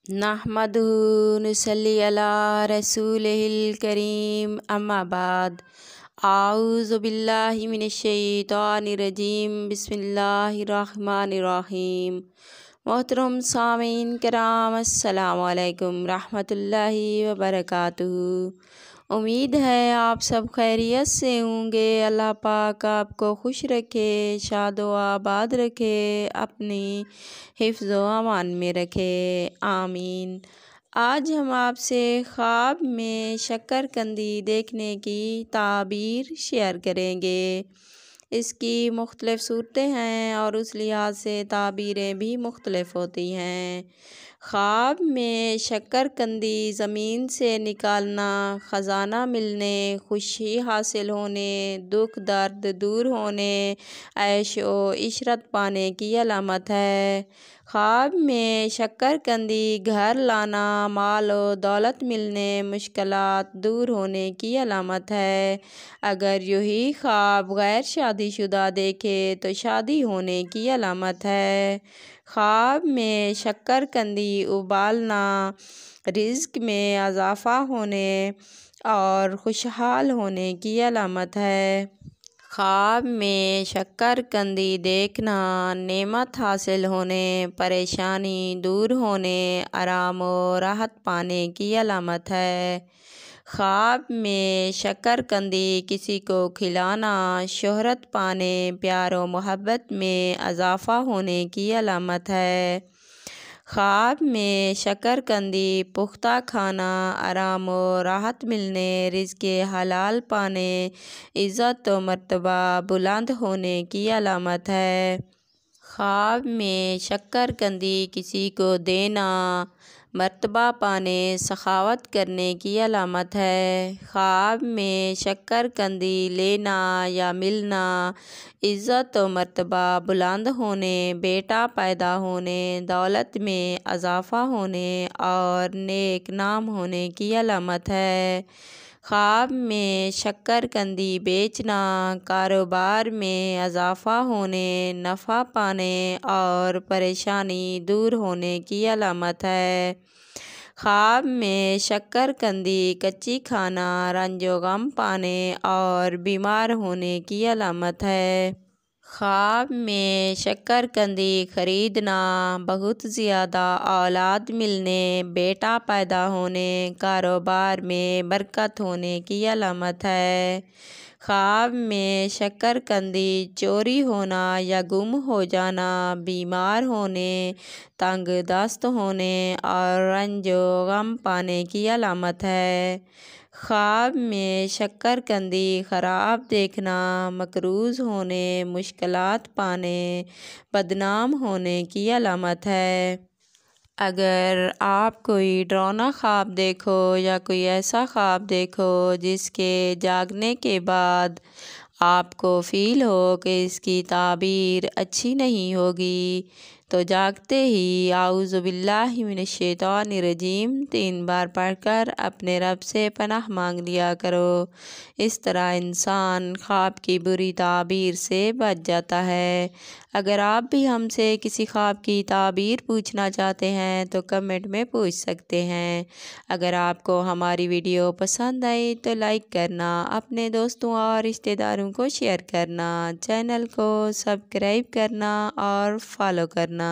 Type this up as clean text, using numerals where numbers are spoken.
नहमदुहु नुसल्ली अला रसूलिहिल करीम अम्मा बाद आऊज़ु बिल्लाहि मिनश शैतानिर रजीम बिस्मिल्लाहिर रहमानिर रहीम। मोहतरम सामीन किराम अस्सलामु अलैकुम रहमतुल्लाहि व बरकातुहू। उम्मीद है आप सब खैरियत से होंगे। अल्लाह पाक आपको खुश रखे, शादो आबाद रखे, अपनी हिफ्ज़ व अमान में रखे, आमीन। आज हम आपसे ख्वाब में शक्करकंदी देखने की ताबीर शेयर करेंगे। इसकी मुख्तलिफ़ सूरतें हैं और उस लिहाज से ताबीरें भी मुख्तलिफ़ होती हैं। ख्वाब में शक्करकंदी ज़मीन से निकालना ख़जाना मिलने, खुशी हासिल होने, दुख दर्द दूर होने, ऐश व इशरत पाने की अलामत है। ख्वाब में शक्करकंदी घर लाना, माल व दौलत मिलने, मुश्किलात दूर होने की अलामत है। अगर यही ख्वाब गैर शादीशुदा देखे तो शादी होने की अलामत है। ख्वाब में शक्करकंदी उबालना रिज़्क में इजाफ़ा होने और खुशहाल होने की अलामत है। ख्वाब में शक्करकंदी देखना नेमत हासिल होने, परेशानी दूर होने, आराम और राहत पाने की अलामत है। ख्वाब में शक्करकंदी किसी को खिलाना शोहरत पाने, प्यार व मोहब्बत में इजाफ़ा होने की अलामत है। ख्वाब में शक्करकंदी पुख्ता खाना, आराम व राहत मिलने, रिज़्क़ हलाल पाने, इज़्ज़त व मर्तबा बुलंद होने की अलामत है। ख्वाब में शक्करकंदी किसी को देना मर्तबा पाने, सखावत करने की अलामत है। ख्वाब में शक्करकंदी लेना या मिलना इज़्ज़त व मर्तबा बुलंद होने, बेटा पैदा होने, दौलत में इजाफ़ा होने और नेक नाम होने की अलामत है। ख्वाब में शक्करकंदी बेचना कारोबार में इजाफ़ा होने, नफ़ा पाने और परेशानी दूर होने की अलामत है। ख्वाब में शक्करकंदी कच्ची खाना रंज व गम पाने और बीमार होने की अलामत है। ख्वाब में शक्करकंदी खरीदना बहुत ज़्यादा औलाद मिलने, बेटा पैदा होने, कारोबार में बरकत होने की अलामत है। ख्वाब में शक्करकंदी चोरी होना या गुम हो जाना, बीमार होने, तंग दस्त होने और रंज व गम पाने की अलामत है। ख्वाब में शक्करकंदी ख़राब देखना मकरूज़ होने, मुश्किलात पाने, बदनाम होने की अलामत है। अगर आप कोई डरावना ख्वाब देखो या कोई ऐसा ख्वाब देखो जिसके जागने के बाद आपको फ़ील हो कि इसकी ताबीर अच्छी नहीं होगी, तो जागते ही आऊज़ु बिल्लाहि मिनश शैतानिर रजीम 3 बार पढ़कर अपने रब से पनाह मांग लिया करो। इस तरह इंसान ख्वाब की बुरी ताबीर से बच जाता है। अगर आप भी हमसे किसी ख्वाब की ताबीर पूछना चाहते हैं तो कमेंट में पूछ सकते हैं। अगर आपको हमारी वीडियो पसंद आई तो लाइक करना, अपने दोस्तों और रिश्तेदारों को शेयर करना, चैनल को सब्सक्राइब करना और फॉलो करना।